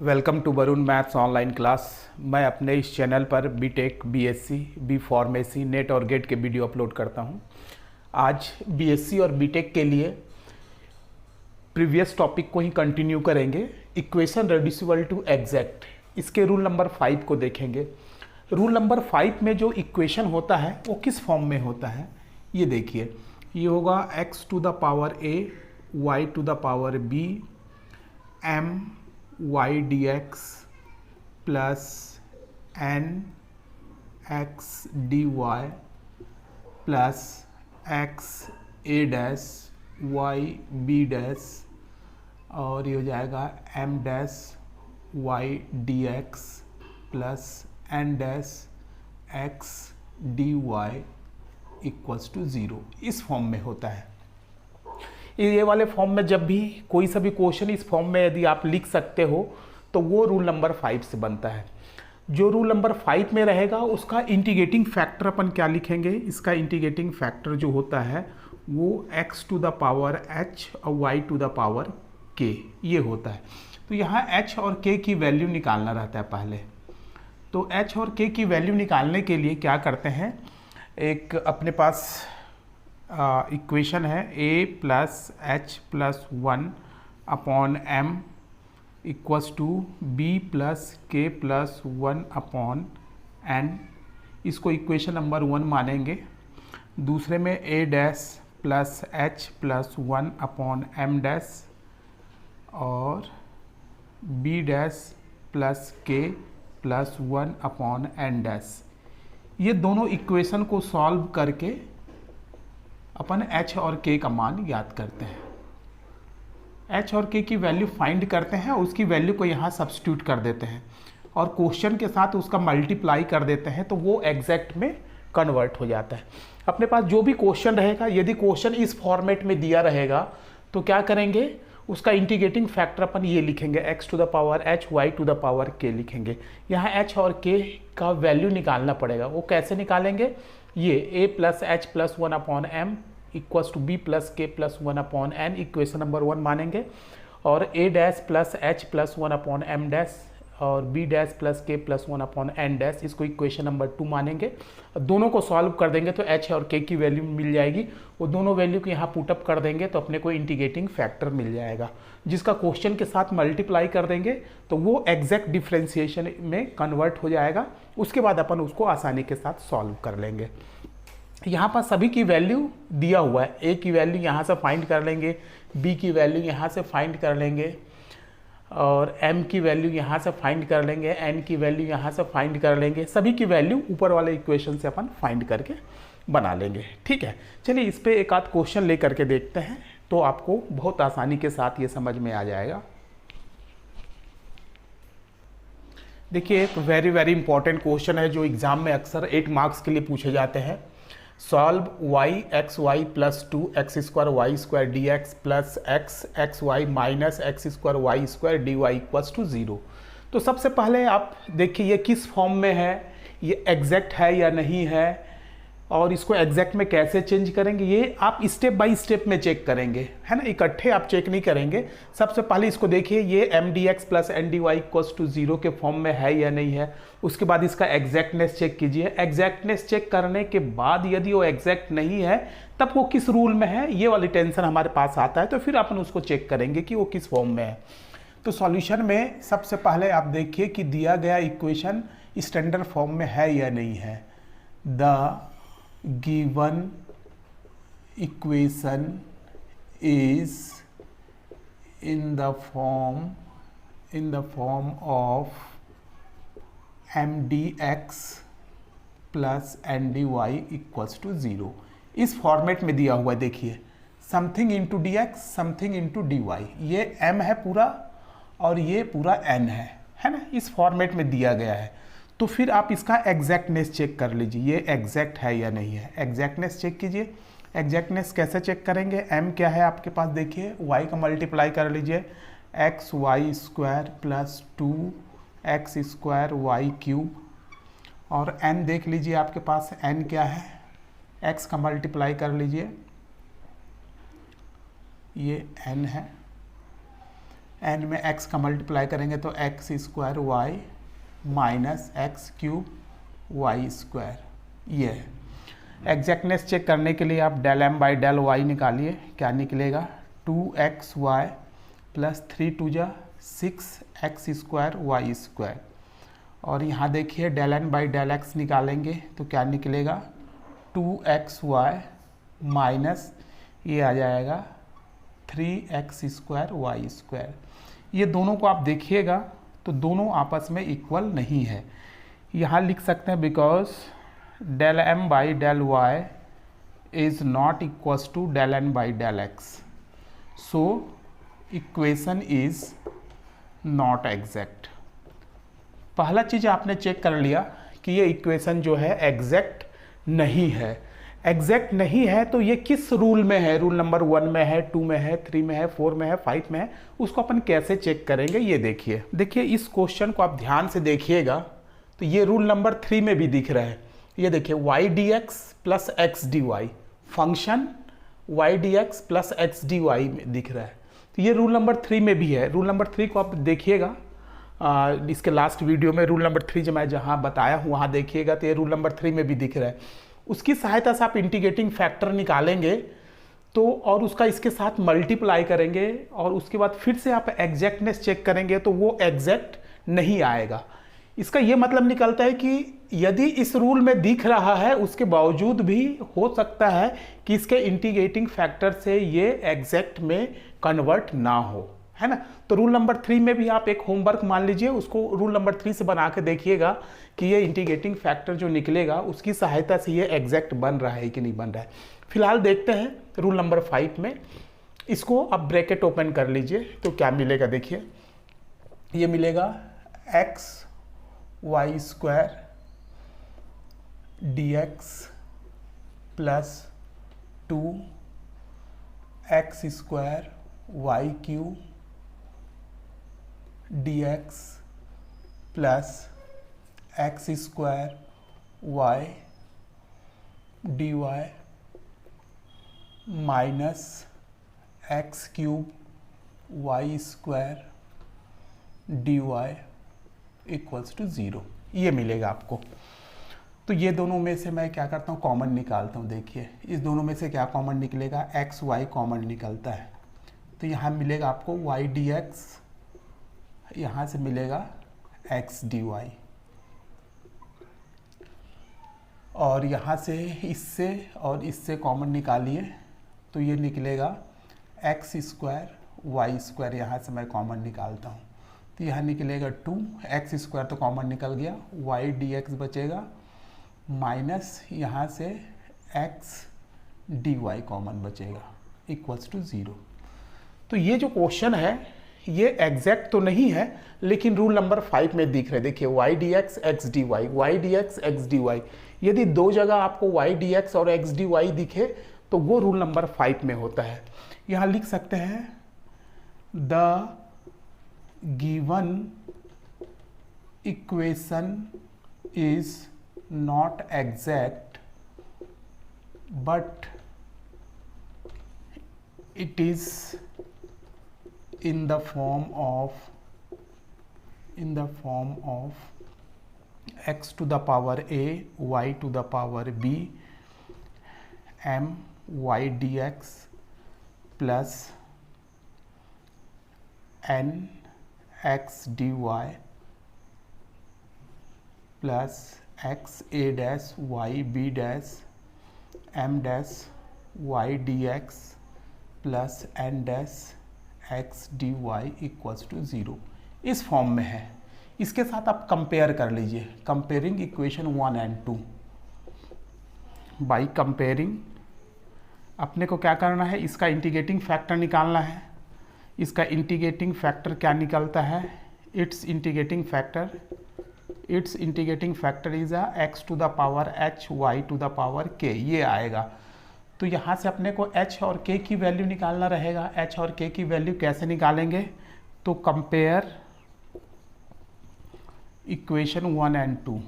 Welcome to Varun maths online class. मैं अपने इस चैनल पर BTech, BSc, B pharmacy, NET और गेट के वीडियो अपलोड करता हूं। आज बीएससी और बीटेक के लिए प्रीवियस टॉपिक को ही कंटिन्यू करेंगे। इक्वेशन रेड्यूसिबल टू एग्जैक्ट, इसके रूल नंबर 5 को देखेंगे। रूल नंबर 5 में जो इक्वेशन होता है वो किस फॉर्म में होता है ये देखिए। ये होगा x to the power a y to the power b m y dx plus n x dy plus x a dash y b dash और ये हो जाएगा m dash y dx plus n dash x dy equals to 0। इस form में होता है। ये वाले फॉर्म में जब भी कोई सा भी क्वेश्चन इस फॉर्म में यदि आप लिख सकते हो तो वो रूल नंबर 5 से बनता है। जो रूल नंबर 5 में रहेगा उसका इंटीग्रेटिंग फैक्टर अपन क्या लिखेंगे। इसका इंटीग्रेटिंग फैक्टर जो होता है वो x to the power h और y to the power k ये होता है। तो यहाँ h और k की वैल्यू निकालना रहता है पहले। तो h और k की वैल्यू निकालने के लिए क्या करते हैं, एक अपने पास इक्वेशन है a plus H plus 1 upon m equals to b plus के प्लस 1 अपॉन n। इसको इक्वेशन नंबर 1 मानेंगे। दूसरे में a dash plus H plus 1 upon m dash और b डैश प्लस के प्लस 1 अपॉन n डैश। ये दोनों इक्वेशन को सॉल्व करके अपन h और k का मान याद करते हैं। h और k की वैल्यू फाइंड करते हैं, उसकी वैल्यू को यहाँ सब्स्टिट्यूट कर देते हैं और क्वेश्चन के साथ उसका मल्टीप्लाई कर देते हैं तो वो एग्जैक्ट में कन्वर्ट हो जाता है। अपने पास जो भी क्वेश्चन रहेगा, यदि क्वेश्चन इस फॉर्मेट में दिया रहेगा तो क्या करेंगे, उसका इंटीग्रेटिंग फैक्टर अपन ये लिखेंगे x to the power h y to the power k लिखेंगे। यहाँ h और k का वैल्यू निकालना पड़ेगा। वो कैसे निकालेंगे, ये a plus H plus 1 upon m equals to b plus के plus 1 upon n equation number 1 मानेंगे और a dash plus H plus 1 upon m dash और b डैश प्लस के प्लस 1 अपॉन n डैश, इसको इक्वेशन नंबर 2 मानेंगे। दोनों को solve कर देंगे तो h और k की वैल्यू मिल जाएगी। वो दोनों वैल्यू को यहाँ पुटअप कर देंगे तो अपने को इंटीग्रेटिंग फैक्टर मिल जाएगा, जिसका क्वेश्चन के साथ मल्टीप्लाई कर देंगे तो वो एग्जैक्ट डिफ्रेंशिएशन में कन्वर्ट हो जाएगा। उसके बाद अपन उसको आसानी के साथ सॉल्व कर लेंगे। यहाँ पर सभी की वैल्यू दिया हुआ है। a की वैल्यू यहाँ से फाइंड कर लेंगे, b की वैल्यू यहाँ से फाइंड कर लेंगे और m की वैल्यू यहाँ से फाइंड कर लेंगे, n की वैल्यू यहाँ से फाइंड कर लेंगे। सभी की वैल्यू ऊपर वाले इक्वेशन से अपन फाइंड करके बना लेंगे। ठीक है, चलिए इस पे एक आध क्वेश्चन ले करके देखते हैं तो आपको बहुत आसानी के साथ ये समझ में आ जाएगा। देखिए, एक वेरी इंपॉर्टेंट क्वेश्चन है जो एग्जाम में अक्सर 8 मार्क्स के लिए पूछे जाते हैं। Solve y x y plus 2 x square y square d x plus x x y minus x square y square d y equals to 0। तो सबसे पहले आप देखिए ये किस फॉर्म में है, ये एग्जैक्ट है या नहीं है और इसको एग्जैक्ट में कैसे चेंज करेंगे ये आप स्टेप बाय स्टेप में चेक करेंगे, है ना। इकट्ठे आप चेक नहीं करेंगे। सबसे पहले इसको देखिए, ये M d x plus N d y equals to 0 के फॉर्म में है या नहीं है। उसके बाद इसका एग्जैक्टनेस चेक कीजिए। एग्जैक्टनेस चेक करने के बाद यदि वो एग्जैक्ट नहीं है तब वो किस रूल में है, ये वाली टेंशन हमारे पास आता है। तो फिर अपन उसको चेक करेंगे कि वो किस फॉर्म में है। तो सॉल्यूशन में सबसे पहले आप देखिए कि दिया गया इक्वेशन स्टैंडर्ड फॉर्म में है या नहीं है। The given equation is in the form of mdx plus ndy equals to 0। इस फॉर्मेट में दिया हुआ है, देखिए something into d x something into d y. ये m है पूरा और ये पूरा n है ना। इस फॉर्मेट में दिया गया है तो फिर आप इसका एग्जैक्टनेस चेक कर लीजिए, ये एग्जैक्ट है या नहीं है। एग्जैक्टनेस चेक कीजिए। एग्जैक्टनेस कैसे चेक करेंगे, m क्या है आपके पास, देखिए y का मल्टीप्लाई कर लीजिए, x y square plus 2 x square y cube और n देख लीजिए आपके पास n क्या है, x का मल्टीप्लाई कर लीजिए, ये n है। एन में एक्स का मल्टीप्लाई करेंगे तो x square y minus x cube y square. ये है। एग्जैक्टनेस चेक करने के लिए आप del M by del y निकालिए, क्या निकलेगा 2xy प्लस 3 2 जा 6x स्क्वायर वाई स्क्वायर। और यहाँ देखिए del N by del x निकालेंगे तो क्या निकलेगा 2xy माइनस ये आ जाएगा 3x स्क्वायर वाई स्क्वायर। ये दोनों को आप देखिएगा तो दोनों आपस में इक्वल नहीं है। यहाँ लिख सकते हैं because del M by del y is not equals to del N by del x, so equation is not exact. पहला चीज़ आपने चेक कर लिया कि ये इक्वेशन जो है एग्जैक्ट नहीं है। एग्जैक्ट नहीं है तो ये किस रूल में है, रूल नंबर 1 में है, 2 में है, 3 में है, 4 में है, 5 में है, उसको अपन कैसे चेक करेंगे ये देखिए इस क्वेश्चन को आप ध्यान से देखिएगा तो ये रूल नंबर 3 में भी दिख रहा है। ये देखिए y d x plus x d y, function y d x plus x d y में दिख रहा है। तो ये रूल नंबर 3 में भी है। रूल नंबर 3 को आप देखिएगा, इसके लास्ट वीडियो में रूल नंबर 3 जो मैं जहाँ बताया हूँ वहाँ देखिएगा तो ये रूल नंबर 3 में भी दिख रहा है। उसकी सहायता से आप इंटीग्रेटिंग फैक्टर निकालेंगे तो और उसका इसके साथ मल्टीप्लाई करेंगे और उसके बाद फिर से आप एग्जैक्टनेस चेक करेंगे तो वो एग्जैक्ट नहीं आएगा। इसका ये मतलब निकलता है कि यदि इस रूल में दिख रहा है उसके बावजूद भी हो सकता है कि इसके इंटीग्रेटिंग फैक्टर से ये एग्जैक्ट में कन्वर्ट ना हो, है ना। तो रूल नंबर 3 में भी आप एक होमवर्क मान लीजिए, उसको रूल नंबर 3 से बना के देखिएगा कि ये इंटीग्रेटिंग फैक्टर जो निकलेगा उसकी सहायता से ये एग्जैक्ट बन रहा है कि नहीं बन रहा है। फिलहाल देखते हैं रूल नंबर 5 में। इसको आप ब्रैकेट ओपन कर लीजिए तो क्या मिलेगा देखिए, ये मिलेगा x y square d x plus 2 x square y cube dx plus x square y d y minus x cube y square d y equals to 0, ये मिलेगा आपको। तो ये दोनों में से मैं क्या करता हूँ कॉमन निकालता हूँ। देखिए इस दोनों में से क्या कॉमन निकलेगा, एक्स वाई कॉमन निकलता है तो यहाँ मिलेगा आपको वाई डी एक्स, यहाँ से मिलेगा एक्स डी वाई और यहाँ से इससे और इससे कॉमन निकालिए तो ये निकलेगा एक्स स्क्वायर वाई स्क्वायर, यहाँ से मैं कॉमन निकालता हूँ तो यहाँ निकलेगा 2 एक्स स्क्वायर तो कॉमन निकल गया, वाई डी एक्स बचेगा माइनस यहाँ से एक्स डी वाई कॉमन बचेगा इक्वल्स टू 0। तो ये जो क्वेश्चन है ये एग्जैक्ट तो नहीं है लेकिन रूल नंबर 5 में दिख रहे। देखिए y d x x d y, y d x x d y, यदि दो जगह आपको वाई डी एक्स और एक्स डी वाई दिखे तो वो रूल नंबर 5 में होता है। यहाँ लिख सकते हैं the given equation is not exact but it is in the form of x to the power a y to the power b m y dx plus n x dy plus x a dash y b dash m dash y dx plus N dash x d y equals to 0 इस form में है। इसके साथ आप compare कर लीजिए, comparing equation 1 and 2। By comparing अपने को क्या करना है, इसका इंटीग्रेटिंग फैक्टर निकालना है। इसका इंटीग्रेटिंग फैक्टर क्या निकलता है, it's integrating factor is a x to the power h y to the power k, ये आएगा। तो यहाँ से अपने को h और k की वैल्यू निकालना रहेगा। h और k की वैल्यू कैसे निकालेंगे, तो कंपेयर इक्वेशन 1 एंड 2,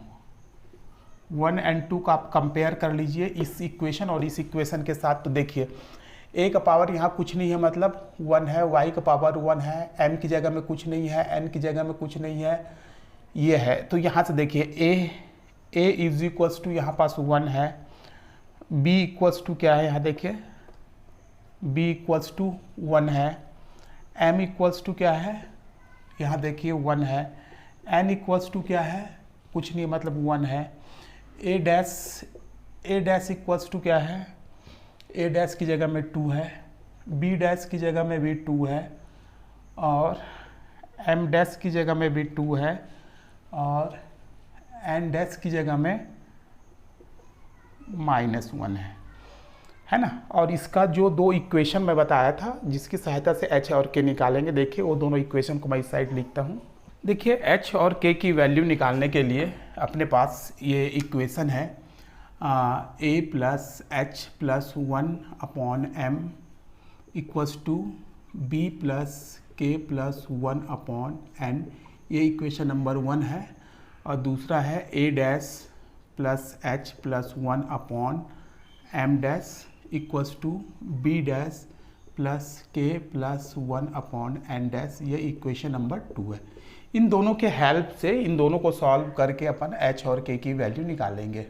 1 एंड 2 का आप कंपेयर कर लीजिए इस इक्वेशन और इस इक्वेशन के साथ। तो देखिए a का पावर यहाँ कुछ नहीं है मतलब 1 है, y का पावर 1 है, m की जगह में कुछ नहीं है, n की जगह में कुछ नहीं है, ये है। तो यहाँ से देखिए a इज इक्वल्स टू यहाँ पास 1 है, b इक्वल्स टू क्या है यहाँ देखिए b इक्वल्स टू 1 है, m इक्वल्स टू क्या है यहाँ देखिए 1 है, n इक्वल्स टू क्या है कुछ नहीं मतलब 1 है, a डैश इक्वल्स टू क्या है, a डैश की जगह में 2 है, b डैश की जगह में भी 2 है, और m डैश की जगह में भी 2 है, और n डैश की जगह में -1 है ना। और इसका जो दो इक्वेशन मैं बताया था जिसकी सहायता से h और k निकालेंगे, देखिए वो दोनों इक्वेशन को मैं इस साइड लिखता हूँ। देखिए h और k की वैल्यू निकालने के लिए अपने पास ये इक्वेशन है a plus H plus 1 upon m equals to b plus k plus 1 upon n, ये इक्वेशन नंबर 1 है। और दूसरा है a dash plus H plus 1 upon m dash equals to b dash plus k plus 1 upon n dash, ये equation number 2 है। इन दोनों के help से इन दोनों को सॉल्व करके अपन h और k की वैल्यू निकालेंगे।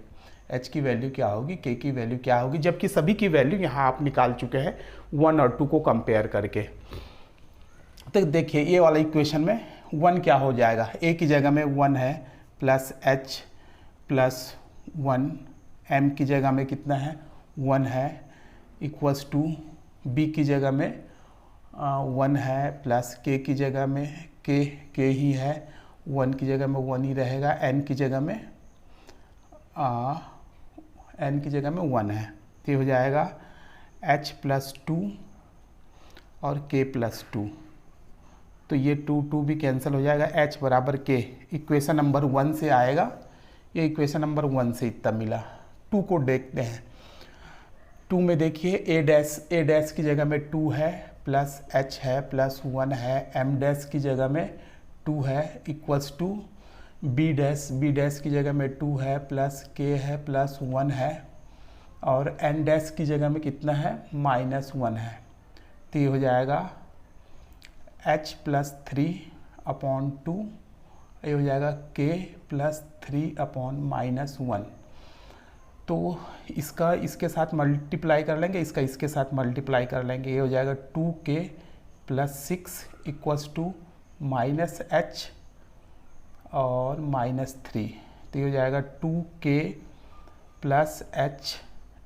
h की वैल्यू क्या होगी, k की वैल्यू क्या होगी, जबकि सभी की वैल्यू यहाँ आप निकाल चुके हैं 1 और 2 को कंपेयर करके। तो देखिए ये वाला इक्वेशन में 1 क्या हो जाएगा, a की जगह में 1 है प्लस h प्लस 1, m की जगह में कितना है 1 है, इक्वल्स टू b की जगह में 1 है प्लस k की जगह में k ही है, 1 की जगह में 1 ही रहेगा, n की जगह में 1 है। तो ये हो जाएगा h प्लस 2 और k प्लस 2, तो ये 2 भी कैंसिल हो जाएगा, h बराबर k इक्वेशन नंबर 1 से आएगा, ये इक्वेशन नंबर 1 से इतना मिला। 2 को देखते हैं, 2 में देखिए a डैश की जगह में 2 है प्लस h है प्लस 1 है, m डैश की जगह में 2 है इक्वल्स टू b डैश की जगह में 2 है प्लस k है प्लस 1 है, और n डैश की जगह में कितना है -1 है। तो ये हो जाएगा h प्लस 3 अपॉन 2, ये हो जाएगा k प्लस 3 अपॉन -1। तो इसका इसके साथ मल्टीप्लाई कर लेंगे, इसका इसके साथ मल्टीप्लाई कर लेंगे, ये हो जाएगा 2k plus 6 equals to -h और -3। तो ये हो जाएगा 2k plus h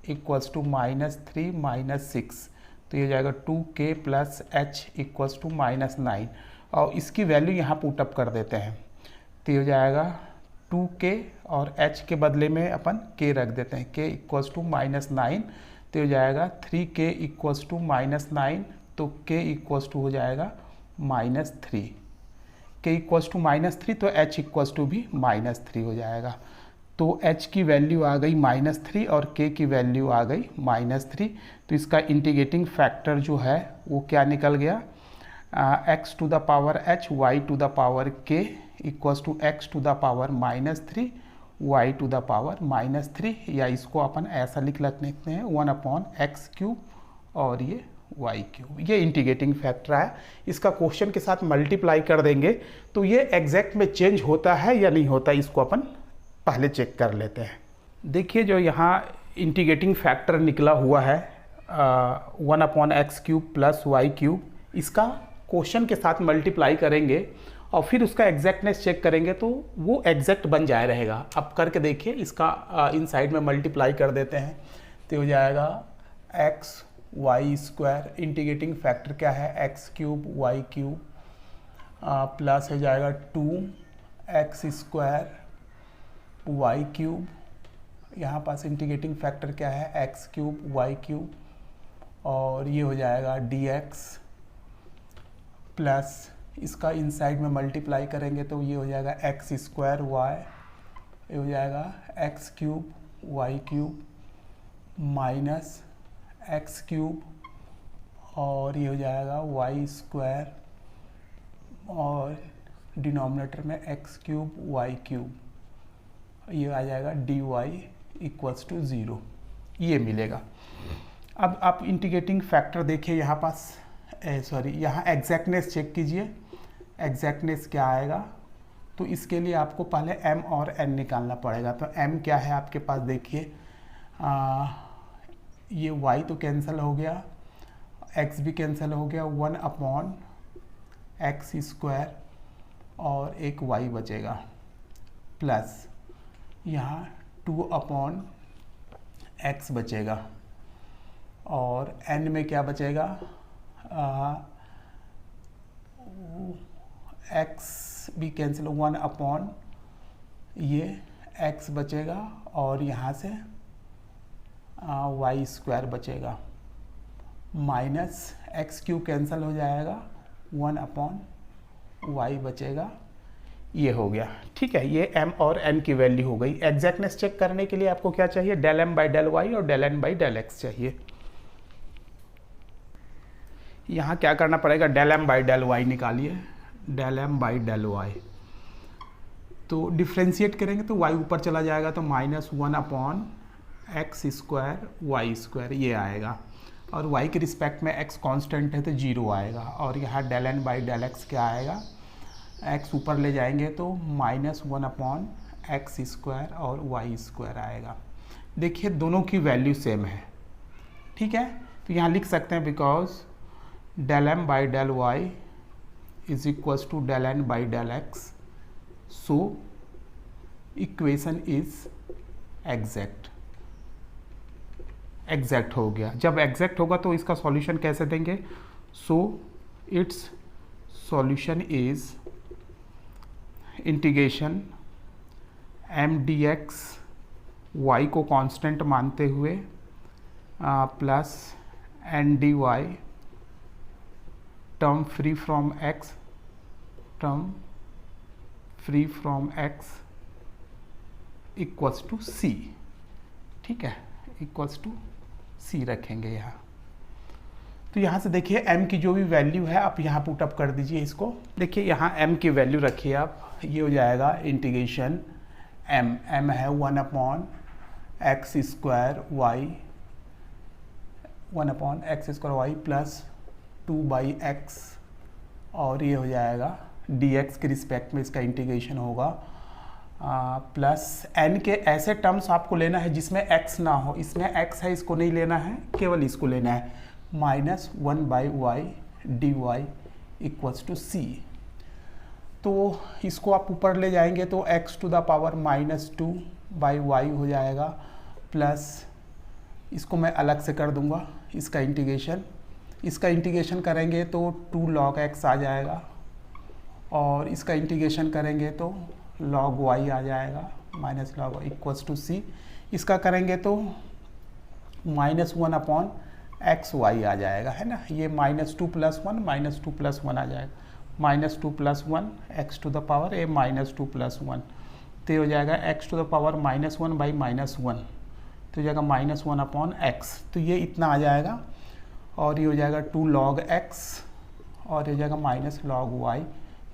equals to -3 -6, तो ये हो जाएगा 2k plus h equals to -9, और इसकी वैल्यू यहाँ पुट अप कर देते हैं। तो ये हो जाएगा 2k और h के बदले में अपन k रख देते हैं, k इक्वल्स टू -9, तो हो जाएगा 3k इक्वल्स टू -9, तो k इक्वल्स टू हो जाएगा -3, k इक्वल्स टू -3, तो h इक्वल्स टू भी -3 हो जाएगा। तो h की वैल्यू आ गई -3 और k की वैल्यू आ गई -3, तो इसका इंटीग्रेटिंग फैक्टर जो है वो क्या निकल गया, x to the power h y to the power k equals to x to the power -3 y to the power -3, या इसको अपन ऐसा लिख लेते हैं 1 अपॉन एक्स क्यूब और ये y क्यूब, ये इंटीग्रेटिंग फैक्टर है। इसका क्वेश्चन के साथ मल्टीप्लाई कर देंगे तो ये एग्जैक्ट में चेंज होता है या नहीं होता, इसको अपन पहले चेक कर लेते हैं। देखिए जो यहाँ इंटीग्रेटिंग फैक्टर निकला हुआ है 1 upon x cube plus y cube, इसका क्वेश्चन के साथ मल्टीप्लाई करेंगे और फिर उसका एग्जैक्टनेस चेक करेंगे तो वो एग्जैक्ट बन जाए रहेगा। अब करके देखिए, इसका इन साइड में मल्टीप्लाई कर देते हैं तो हो जाएगा x y square, integrating factor क्या है x cube y cube, plus हो जाएगा 2x स्क्वायर वाई क्यूब, यहाँ पास इंटीग्रेटिंग फैक्टर क्या है एक्स क्यूब वाई क्यूब, और ये हो जाएगा dx, प्लस इसका इनसाइड में मल्टीप्लाई करेंगे तो ये हो जाएगा एक्स स्क्वायर वाई, ये हो जाएगा x cube y cube minus x cube, और ये हो जाएगा वाई स्क्वायर, और डिनोमिनेटर में एक्स क्यूब वाई क्यूब, ये आ जाएगा dy इक्वल्स टू 0, ये मिलेगा। अब आप इंटीग्रेटिंग फैक्टर देखिए यहाँ पास, सॉरी यहाँ एग्जैक्टनेस चेक कीजिए, एग्जैक्टनेस क्या आएगा। तो इसके लिए आपको पहले m और n निकालना पड़ेगा। तो m क्या है आपके पास, देखिए ये y तो कैंसिल हो गया, x भी कैंसिल हो गया, 1/x² और एक y बचेगा, प्लस यहाँ 2/x बचेगा, और n में क्या बचेगा, x भी कैंसिल, 1/ ये x बचेगा, और यहाँ से y² बचेगा, माइनस x³ कैंसिल हो जाएगा, 1/y बचेगा। ये हो गया, ठीक है। ये m और n की वैल्यू हो गई। एग्जैक्टनेस चेक करने के लिए आपको क्या चाहिए, del m/del y और del n/del x चाहिए। यहाँ क्या करना पड़ेगा, del m/del y निकालिए, del m/del y। तो डिफ्रेंशिएट करेंगे तो y ऊपर चला जाएगा, तो -1/x² ये आएगा, और y के रिस्पेक्ट में x कांस्टेंट है तो 0 आएगा, और यहाँ del n/del x क्या आएगा, x ऊपर ले जाएंगे तो -1/x² और y² आएगा। देखिए दोनों की वैल्यू सेम है, ठीक है। तो यहाँ लिख सकते हैं because del m/del y is equals to del n/del x, so equation is exact हो गया। जब एग्जैक्ट होगा तो इसका सॉल्यूशन कैसे देंगे, so it's solution is integration m dx y को कांस्टेंट मानते हुए plus n dy term free from x equals to c, ठीक है, इक्वल्स टू c रखेंगे यहाँ। तो यहाँ से देखिए m की जो भी वैल्यू है आप यहाँ पुट अप कर दीजिए इसको। देखिए यहाँ m की वैल्यू रखिए आप, ये हो जाएगा इंटीग्रेशन m है 1/x² प्लस 2/x, और ये हो जाएगा dx के रिस्पेक्ट में इसका इंटीग्रेशन होगा, प्लस n के ऐसे टर्म्स आपको लेना है जिसमें x ना हो, इसमें x है इसको नहीं लेना है, केवल इसको लेना है, -1/y dy equals to c। तो इसको आप ऊपर ले जाएंगे तो x⁻² हो जाएगा, प्लस इसको मैं अलग से कर दूंगा इसका इंटीग्रेशन करेंगे तो 2 log x आ जाएगा, और इसका इंटीग्रेशन करेंगे तो log y आ जाएगा, -log इक्वल्स टू c। इसका करेंगे तो -1/xy आ जाएगा, है ना, ये -2 + 1 आ जाएगा, -2 + 1 x⁻a -2 + 1, तो ये हो जाएगा x⁻−1/-1, तो हो जाएगा -1/x, तो ये इतना आ जाएगा, और ये हो जाएगा 2 log x, और ये हो जाएगा -log y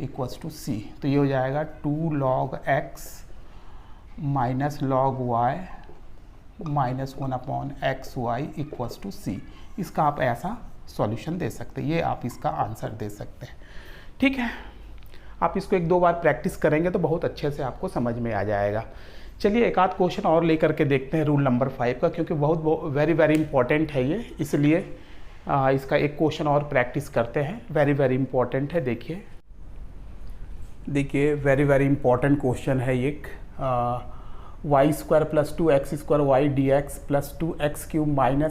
equals to c। तो ये हो जाएगा 2 log x -log y -1/xy equals to c। इसका आप ऐसा सॉल्यूशन दे सकते हैं, ये आप इसका आंसर दे सकते हैं, ठीक है। आप इसको 1-2 बार प्रैक्टिस करेंगे तो बहुत अच्छे से आपको समझ में आ जाएगा। चलिए एक आध क्वेश्चन और लेकर के देखते हैं रूल नंबर 5 का, क्योंकि बहुत वेरी इंपॉर्टेंट है ये, इसलिए इसका एक क्वेश्चन और प्रैक्टिस करते हैं। वेरी इंपॉर्टेंट है। देखिए वेरी इंपॉर्टेंट क्वेश्चन है एक, y² + 2x² dx + 2x³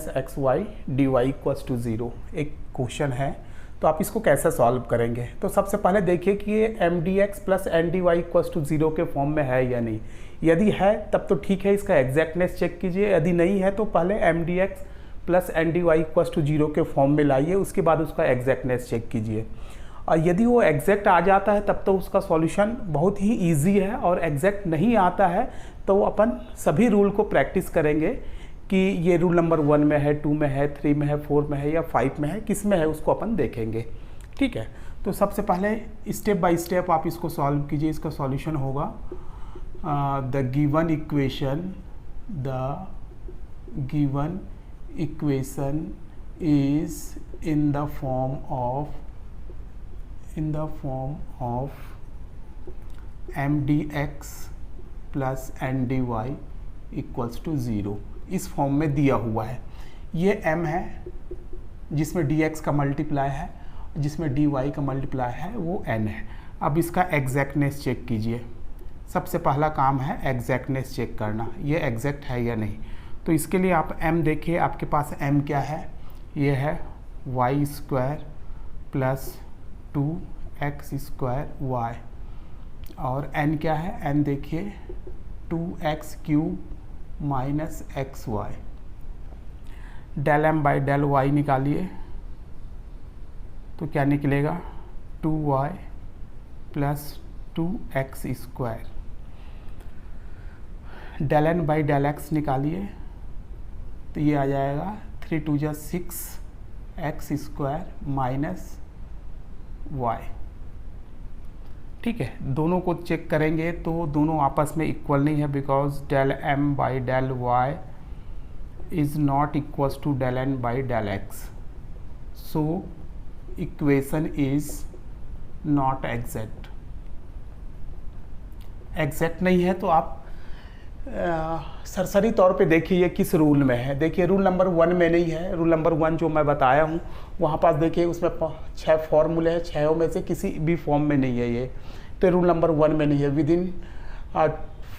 - xy dy equals to 0 एक क्वेश्चन है। तो आप इसको कैसे सॉल्व करेंगे, तो सबसे पहले देखिए कि ये m dx + n dy equals to 0 के फॉर्म में है या नहीं। यदि है तब तो ठीक है, इसका एग्जैक्टनेस चेक कीजिए, यदि नहीं है तो पहले m dx + n dy equals to 0 के फॉर्म में लाइए, उसके बाद उसका एग्जैक्टनेस चेक कीजिए, और यदि वो एग्जैक्ट आ जाता है तब तो उसका सॉल्यूशन बहुत ही इजी है, और एग्जैक्ट नहीं आता है तो अपन सभी रूल को प्रैक्टिस करेंगे कि ये रूल नंबर 1 में है, 2 में है, 3 में है, 4 में है या 5 में है, किस में है उसको अपन देखेंगे, ठीक है। तो सबसे पहले स्टेप बाय स्टेप आप इसको सॉल्व कीजिए। इसका सॉल्यूशन होगा the given equation is in the form of m dx plus N d y equals to 0, इस फॉर्म में दिया हुआ है। ये m है जिसमें dx का मल्टीप्लाई है, जिसमें dy का मल्टीप्लाई है, वो n है। अब इसका एग्जैक्टनेस चेक कीजिए। सबसे पहला काम है एग्जैक्टनेस चेक करना, ये एग्जैक्ट है या नहीं। तो इसके लिए आप m देखिए, आपके पास m क्या है, ये है y square plus 2x² y, और n क्या है, n देखिए 2x³ minus xy। Del m by del y निकालिए तो क्या निकलेगा, 2y plus 2x²। Del n by del x निकालिए तो ये आ जाएगा 3 2 जा 6x² माइनस y। ठीक है, दोनों को चेक करेंगे तो दोनों आपस में इक्वल नहीं है, because del m by del y is not equals to del n by del x, so equation is not exact. Exact नहीं है तो आप सरसरी तौर पे देखिए ये किस रूल में है। देखिए रूल नंबर 1 में नहीं है। रूल नंबर 1 जो मैं बताया हूँ वहाँ पास देखिए उसमें 6 फॉर्मूले हैं, 6 में से किसी भी फॉर्म में नहीं है ये, तो रूल नंबर 1 में नहीं है। विदिन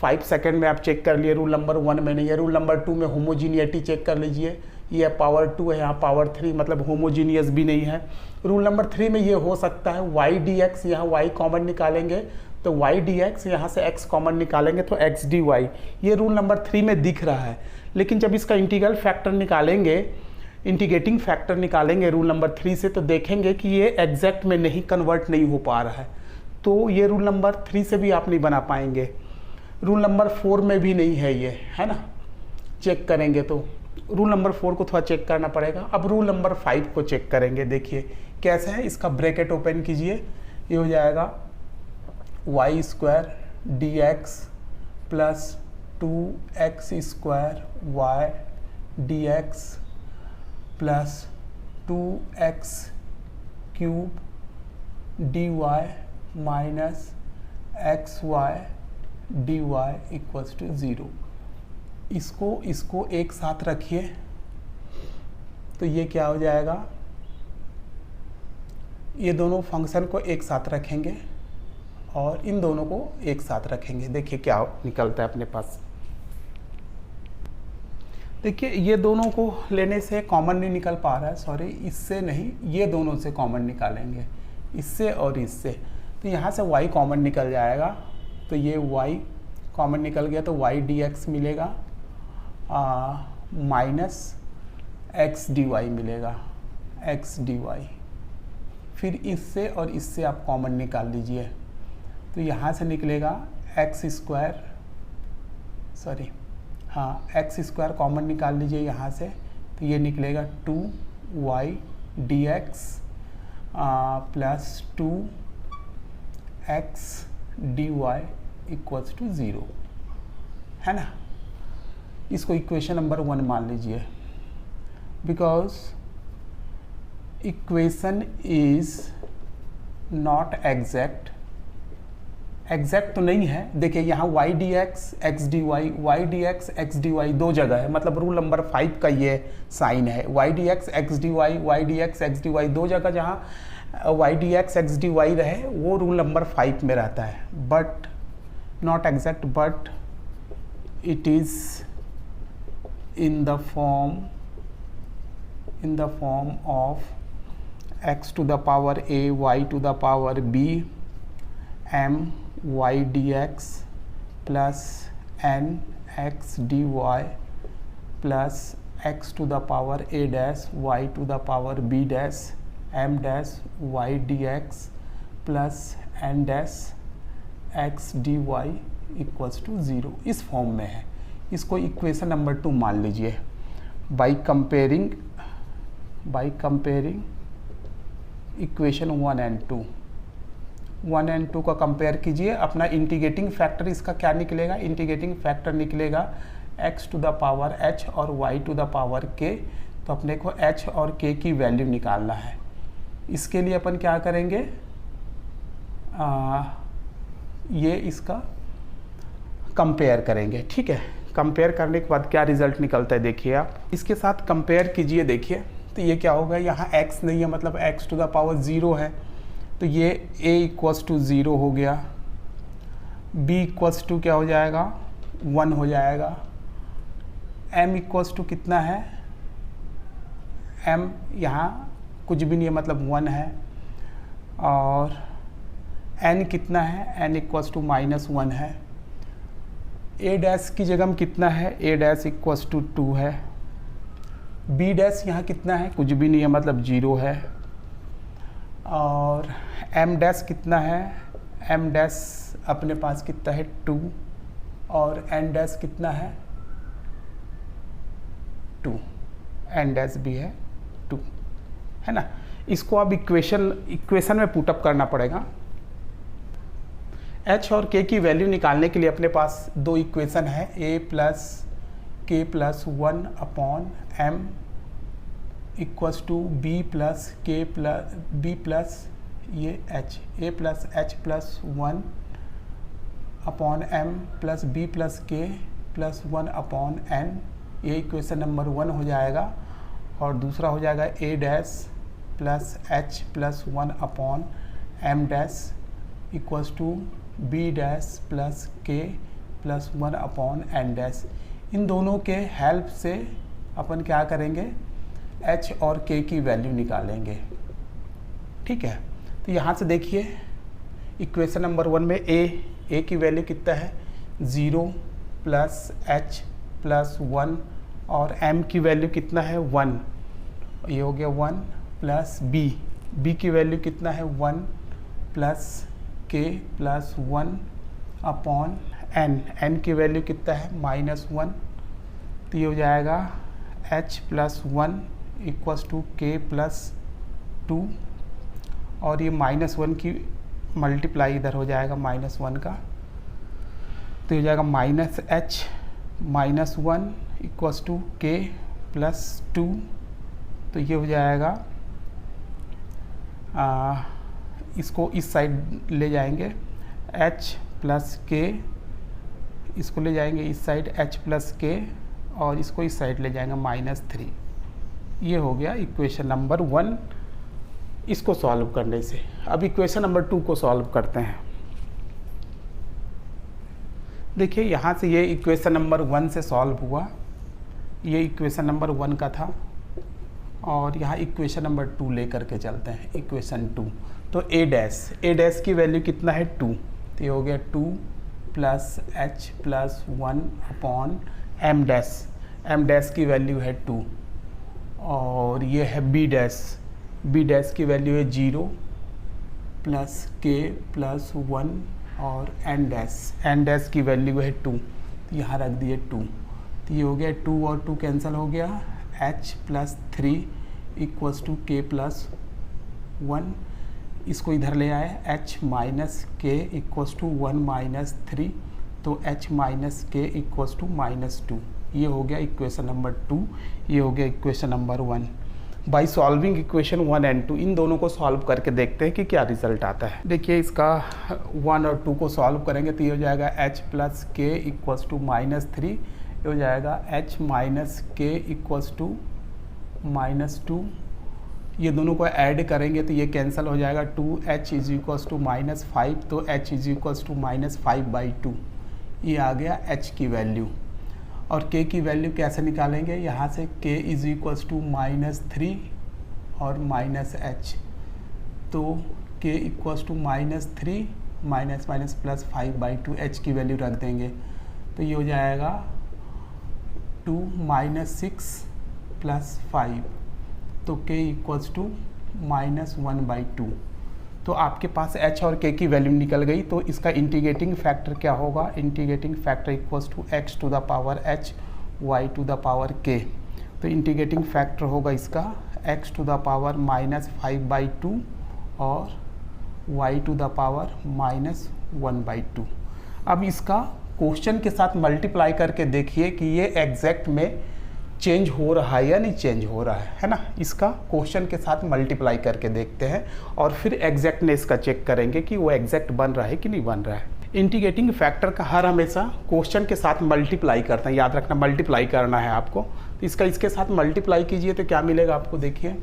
5 सेकेंड में आप चेक कर लिए, रूल नंबर 1 में नहीं है। रूल नंबर 2 में होमोजीनियटी चेक कर लीजिए, ये पावर 2 है, यहाँ पावर 3, मतलब होमोजीनियस भी नहीं है। रूल नंबर 3 में ये हो सकता है वाई डी एक्स, यहाँ वाई कॉमन निकालेंगे तो वाई डी एक्स, यहाँ से x कॉमन निकालेंगे तो x डी वाई, ये रूल नंबर 3 में दिख रहा है। लेकिन जब इसका इंटीग्रल फैक्टर निकालेंगे, इंटीग्रेटिंग फैक्टर निकालेंगे रूल नंबर 3 से, तो देखेंगे कि ये एग्जैक्ट में नहीं कन्वर्ट नहीं हो पा रहा है, तो ये रूल नंबर 3 से भी आप नहीं बना पाएंगे। रूल नंबर 4 में भी नहीं है ये, है ना, चेक करेंगे तो रूल नंबर 4 को थोड़ा चेक करना पड़ेगा। अब रूल नंबर 5 को चेक करेंगे, देखिए कैसे है। इसका ब्रैकेट ओपन कीजिए, ये हो जाएगा y² dx plus 2x² y dx plus 2x³ dy minus xy dy equals to 0। इसको एक साथ रखिए तो ये क्या हो जाएगा, ये दोनों फंक्शन को एक साथ रखेंगे और इन दोनों को एक साथ रखेंगे। देखिए क्या निकलता है अपने पास। देखिए ये दोनों को लेने से कॉमन नहीं निकल पा रहा है, सॉरी, इससे नहीं, ये दोनों से कॉमन निकालेंगे, इससे और इससे, तो यहाँ से y कॉमन निकल जाएगा, तो ये y कॉमन निकल गया तो y dx मिलेगा माइनस x dy मिलेगा, x dy। फिर इससे और इससे आप कॉमन निकाल लीजिए तो यहाँ से निकलेगा x² कॉमन निकाल लीजिए यहाँ से, तो ये निकलेगा 2y dx plus 2x dy equals to 0, है ना। इसको इक्वेशन नंबर 1 मान लीजिए, because equation is not exact. Exact तो नहीं है। देखिए यहाँ y dx x dy, y dx x dy दो जगह है, मतलब रूल नंबर 5 का ये साइन है। y dx x dy, y dx x dy दो जगह, जहाँ y dx x dy रहे वो रूल नंबर 5 में रहता है। But not exact, but it is in the form of x to the power a y to the power b m y dx plus n x dy plus x to the power a dash y to the power b dash m dash y dx plus n dash x dy equals to 0, इस form में है। इसको equation number 2 मान लीजिए। By comparing equation 1 and 2, 1 and 2 का compare कीजिए। अपना integrating factor इसका क्या निकलेगा, इंटीग्रेटिंग फैक्टर निकलेगा x to the power h और y to the power k। तो अपने को h और k की वैल्यू निकालना है। इसके लिए अपन क्या करेंगे, ये इसका कंपेयर करेंगे। ठीक है, कंपेयर करने के बाद क्या रिजल्ट निकलता है देखिए आप। इसके साथ कंपेयर कीजिए, देखिए तो ये क्या होगा, यहाँ x नहीं है मतलब x टू द पावर 0 है, तो ये a इक्वल्स टू 0 हो गया, b इक्वल्स टू क्या हो जाएगा 1 हो जाएगा, m इक्वल्स टू कितना है, m यहाँ कुछ भी नहीं है मतलब 1 है, और n कितना है, n इक्वल्स टू -1 है, a डैश की जगह में कितना है, a डैश इक्वल्स टू 2 है, b डैश यहाँ कितना है, कुछ भी नहीं है मतलब 0 है, और m डैश कितना है, m डैश अपने पास कितना है 2, और n डैश कितना है 2, n डैश भी है 2, है ना। इसको अब इक्वेशन में पुटअप करना पड़ेगा। h और k की वैल्यू निकालने के लिए अपने पास दो इक्वेशन है, a plus k plus 1 upon m equals to b plus k plus b plus ये h, a plus h plus 1 upon m plus b plus k plus 1 upon n। ये equation number 1 हो जाएगा, और दूसरा हो जाएगा a dash plus h plus 1 upon m dash equals to b dash plus k plus 1 upon n dash. इन दोनों के हेल्प से अपन क्या करेंगे, h और k की वैल्यू निकालेंगे। ठीक है, तो यहाँ से देखिए इक्वेशन नंबर 1 में a की वैल्यू कितना है 0 प्लस h प्लस 1, और m की वैल्यू कितना है 1, ये हो गया 1 प्लस b की वैल्यू कितना है 1 plus k plus 1 upon n की वैल्यू कितना है -1, तो ये हो जाएगा h plus 1 equals to k plus 2, और ये -1 की मल्टीप्लाई इधर हो जाएगा -1 का, तो हो जाएगा -h -1 equals to k plus 2, तो ये हो जाएगा इसको इस साइड ले जाएंगे h प्लस k, इसको ले जाएंगे इस साइड h प्लस k, और इसको इस साइड ले जाएंगे -3। ये हो गया इक्वेशन नंबर 1 इसको सॉल्व करने से। अब इक्वेशन नंबर 2 को सॉल्व करते हैं। देखिए यहाँ से ये इक्वेशन नंबर 1 से सॉल्व हुआ, ये इक्वेशन नंबर 1 का था, और यहाँ इक्वेशन नंबर 2 लेकर के चलते हैं, इक्वेशन 2। तो a डैश की वैल्यू कितना है 2, तो ये हो गया 2 plus h plus 1 upon m dash की वैल्यू है 2, और ये है b डैश की वैल्यू है 0 प्लस k प्लस 1, और n डैश की वैल्यू है 2, तो यहाँ रख दिए 2, तो ये हो गया 2 और 2 कैंसिल हो गया, h plus 3 equals to k plus 1, इसको इधर ले आए h minus k equals to 1 minus 3, तो h minus k equals to -2। ये हो गया इक्वेशन नंबर 2, ये हो गया equation number 1। By solving equation 1 and 2, इन दोनों को सॉल्व करके देखते हैं कि क्या रिजल्ट आता है। देखिए इसका 1 और 2 को सॉल्व करेंगे तो ये हो जाएगा h plus k equals to -3, ये हो जाएगा h minus k equals to -2। ये दोनों को ऐड करेंगे तो ये कैंसिल हो जाएगा, 2h इज इक्वल्स टू -5, तो h इज इक्वल्स टू -5/2। ये आ गया h की वैल्यू। और k की वैल्यू कैसे निकालेंगे, यहाँ से k इज इक्वल्स टू -3 और -h, तो k equals to -3 minus plus 5/2, h की वैल्यू रख देंगे तो ये हो जाएगा 2 - 6 प्लस 5, तो k इक्वल्स टू -1/2। तो आपके पास h और k की वैल्यू निकल गई, तो इसका इंटीग्रेटिंग फैक्टर क्या होगा, integrating factor equals to x to the power h y to the power k। तो इंटीग्रेटिंग फैक्टर होगा इसका x टू द पावर -5/2 और y टू द पावर -1/2। अब इसका क्वेश्चन के साथ मल्टीप्लाई करके देखिए कि ये एग्जैक्ट में चेंज हो रहा है या नहीं चेंज हो रहा है ना। इसका क्वेश्चन के साथ मल्टीप्लाई करके देखते हैं और फिर एग्जैक्टनेस का चेक करेंगे कि वो एग्जैक्ट बन रहा है कि नहीं बन रहा है। इंटीग्रेटिंग फैक्टर का हर हमेशा क्वेश्चन के साथ मल्टीप्लाई करते हैं, याद रखना मल्टीप्लाई करना है आपको। तो इसका इसके साथ मल्टीप्लाई कीजिए तो क्या मिलेगा आपको, देखिए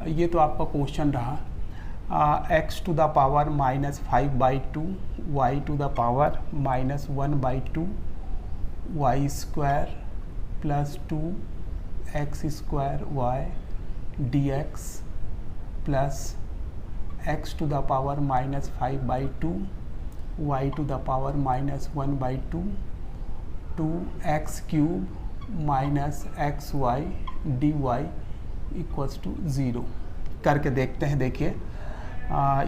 ये तो आपका क्वेश्चन रहा x to the power -5/2 y to the power -1/2 y square plus 2x² y dx plus x to the power -5/2 y to the power -1/2 2x³ -xy dy equals to 0 करके देखते हैं। देखिए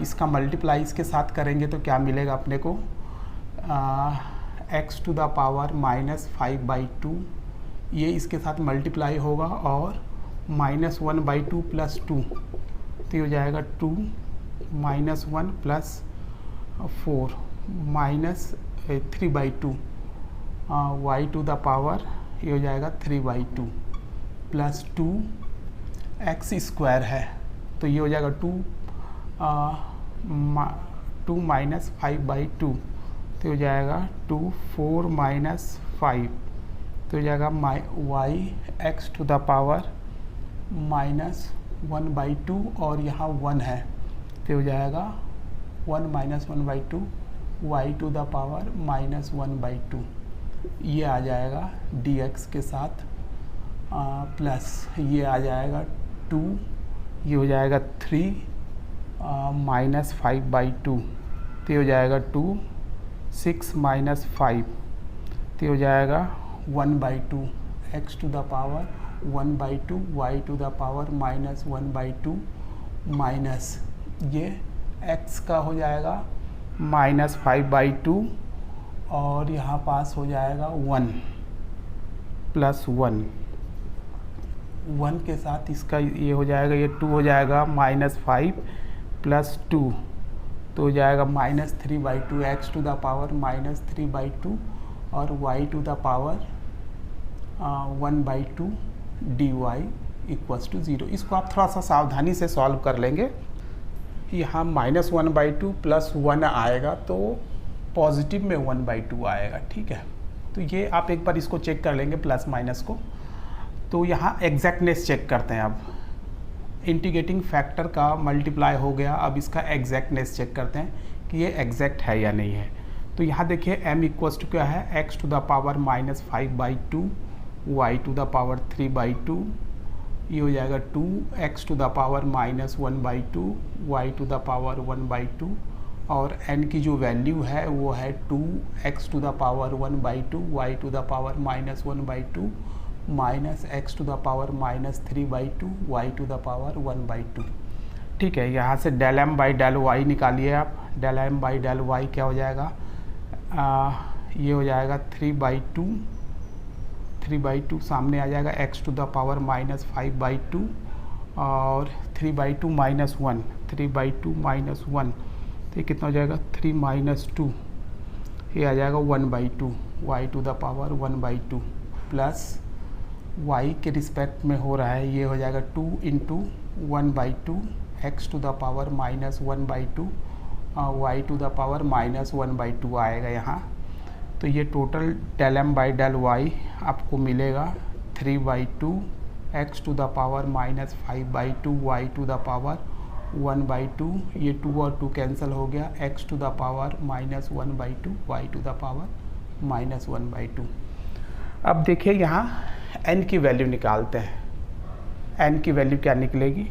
इसका मल्टीप्लाई इसके साथ करेंगे तो क्या मिलेगा अपने को, x टू द पावर -5/2 ये इसके साथ मल्टीप्लाई होगा और -1/2 प्लस 2 तो ये हो जाएगा 2 -1 plus 4 -3/2 y to the power ये हो जाएगा 3/2 प्लस 2x² है तो ये हो जाएगा 2 -5/2 तो हो जाएगा 2 4 -5 तो हो जाएगा y x to the power -1/2 और यहाँ 1 है तो हो जाएगा 1 -1/2 y टू द पावर -1/2 ये आ जाएगा dx के साथ प्लस ये आ जाएगा 2 ये हो जाएगा 3 -5/2 तो हो जाएगा 2 6 -5 तो हो जाएगा 1/2 x to the power 1/2 y to the power -1/2 minus ये x का हो जाएगा -5/2 और यहाँ पास हो जाएगा 1 प्लस 1 के साथ इसका ये हो जाएगा, ये 2 हो जाएगा -5 प्लस 2 तो हो जाएगा -3/2 x टू द पावर -3/2 और y to the power 1/2 dy equals to 0। इसको आप थोड़ा सा सावधानी से सॉल्व कर लेंगे। यहाँ -1/2 प्लस 1 आएगा तो पॉजिटिव में 1/2 आएगा, ठीक है। तो ये आप एक बार इसको चेक कर लेंगे प्लस माइनस को। तो यहाँ एग्जैक्टनेस चेक करते हैं। अब इंटीग्रेटिंग फैक्टर का मल्टीप्लाई हो गया, अब इसका एग्जैक्टनेस चेक करते हैं कि ये एग्जैक्ट है या नहीं है। तो यहाँ देखिए m इक्वल्स टू क्या है, x to the power -5/2 y to the power 3/2 ये हो जाएगा 2x to the power -1/2 y to the power 1/2 और n की जो वैल्यू है वो है 2x to the power 1/2 y to the power -1/2 minus x to the power -3/2 y to the power 1/2। ठीक है, यहाँ से del m by del y निकालिए आप। del m by del y क्या हो जाएगा, ये हो जाएगा 3/2 सामने आ जाएगा x टू द पावर -5/2 और 3/2 माइनस 1 3/2 माइनस 1 तो ये कितना हो जाएगा 3 - 2 ये आ जाएगा 1/2 y to the power 1/2 plus y के रिस्पेक्ट में हो रहा है, ये हो जाएगा 2 × 1/2 x to the power -1/2 y to the power -1/2 आएगा यहाँ। तो ये total del m by del y आपको मिलेगा 3/2 x to the power -5/2 y to the power 1/2 ये 2 और 2 कैंसिल हो गया, x to the power -1/2 y to the power -1/2। अब देखिए यहाँ n की वैल्यू निकालते हैं। n की वैल्यू क्या निकलेगी,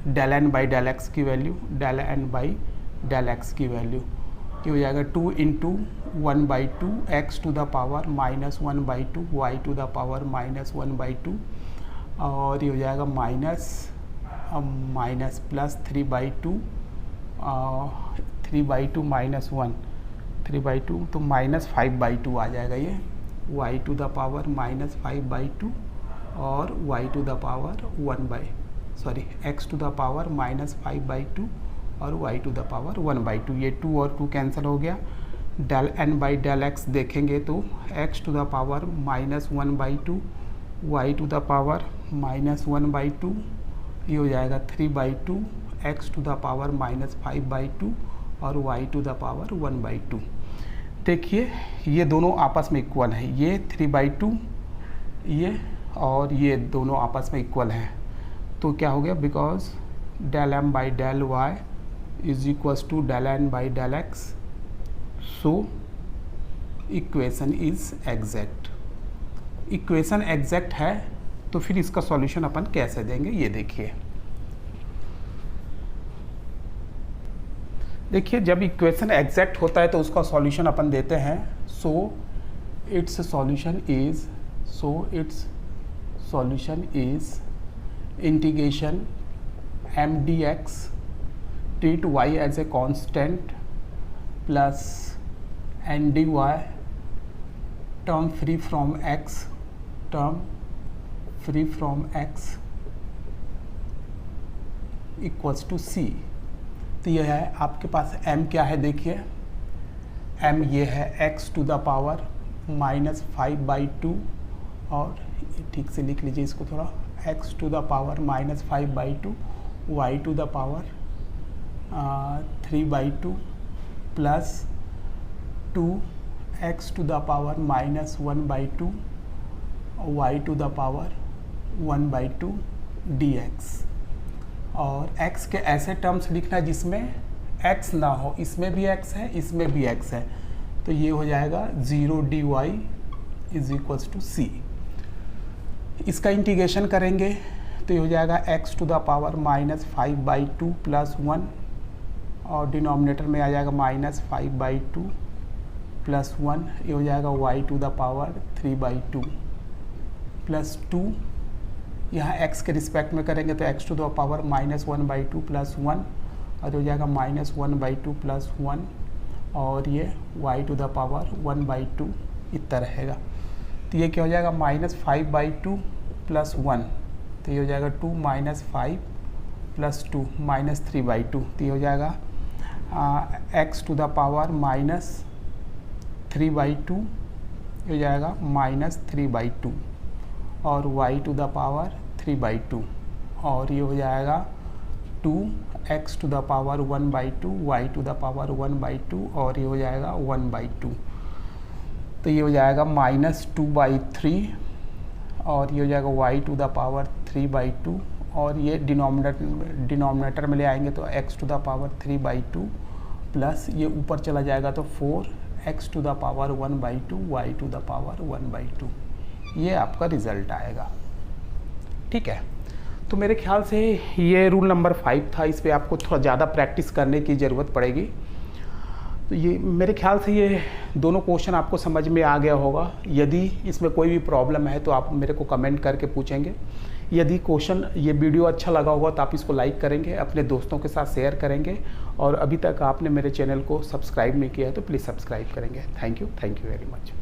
del n by del x की value, del n by del x की वैल्यू ये हो जाएगा 2 × 1/2 x to the power -1/2 y to the power -1/2 और ये हो जाएगा माइनस प्लस 3/2 3/2 माइनस 1 3/2 तो -5/2 आ जाएगा ये y टू द पावर -5/2 और y to the power x to the power -5/2 और y टू द पावर 1/2 ये 2 और 2 कैंसिल हो गया, del N by del x देखेंगे तो x to the power -1/2 y to the power -1/2, ये हो जाएगा 3/2 एक्स टू द पावर -5/2 और वाई टू द पावर 1/2। देखिए ये दोनों आपस में इक्वल हैं, ये 3/2 ये और ये दोनों आपस में इक्वल हैं। तो क्या हो गया, because del M by del y is equals to del N by del x, so equation is exact. Equation exact है तो फिर इसका सॉल्यूशन अपन कैसे देंगे ये देखिए। देखिए जब इक्वेशन एग्जैक्ट होता है तो उसका सॉल्यूशन अपन देते हैं, so it's solution is integration m d x treat y as a constant plus n dy term free from x equals to c। तो यह है आपके पास m क्या है, देखिए m ये है x टू द पावर -5/2 और ठीक से लिख लीजिए इसको थोड़ा, x to the power -5/2 y to the power 3/2 plus 2x to the power -1/2 y to the power 1/2 dx। और x के ऐसे टर्म्स लिखना जिसमें x ना हो, इसमें भी x है इसमें भी x है, तो ये हो जाएगा 0 dy is equals to c। इसका इंटीग्रेशन करेंगे तो ये हो जाएगा x to the power -5/2 plus 1 और डिनोमिनेटर में आ जाएगा -5/2 प्लस 1, ये हो जाएगा y to the power 3/2 plus 2, यहाँ x के रिस्पेक्ट में करेंगे तो x to the power -1/2 plus 1 और हो जाएगा -1/2 प्लस 1 और ये y टू द पावर 1/2 इतना रहेगा। तो ये क्या हो जाएगा -5/2 प्लस 1, तो ये हो जाएगा 2 -5 प्लस 2 -3/2, तो ये हो जाएगा x टू द पावर -3/2, ये हो जाएगा -3/2 और y टू द पावर 3/2 और ये हो जाएगा 2x to the power 1/2 y to the power 1/2 और ये हो जाएगा 1/2, तो ये हो जाएगा -2/3 और ये हो जाएगा y टू द पावर 3/2 और ये डिनोमिनेटर में ले आएंगे तो x to the power 3/2 plus ये ऊपर चला जाएगा तो 4x to the power 1/2 y to the power 1/2, ये आपका रिजल्ट आएगा। ठीक है, तो मेरे ख्याल से ये रूल नंबर 5 था, इस पर आपको थोड़ा ज़्यादा प्रैक्टिस करने की ज़रूरत पड़ेगी। तो ये मेरे ख्याल से ये दोनों क्वेश्चन आपको समझ में आ गया होगा। यदि इसमें कोई भी प्रॉब्लम है तो आप मेरे को कमेंट करके पूछेंगे। यदि क्वेश्चन ये वीडियो अच्छा लगा होगा तो आप इसको लाइक करेंगे, अपने दोस्तों के साथ शेयर करेंगे और अभी तक आपने मेरे चैनल को सब्सक्राइब नहीं किया है तो प्लीज़ सब्सक्राइब करेंगे। Thank you very much.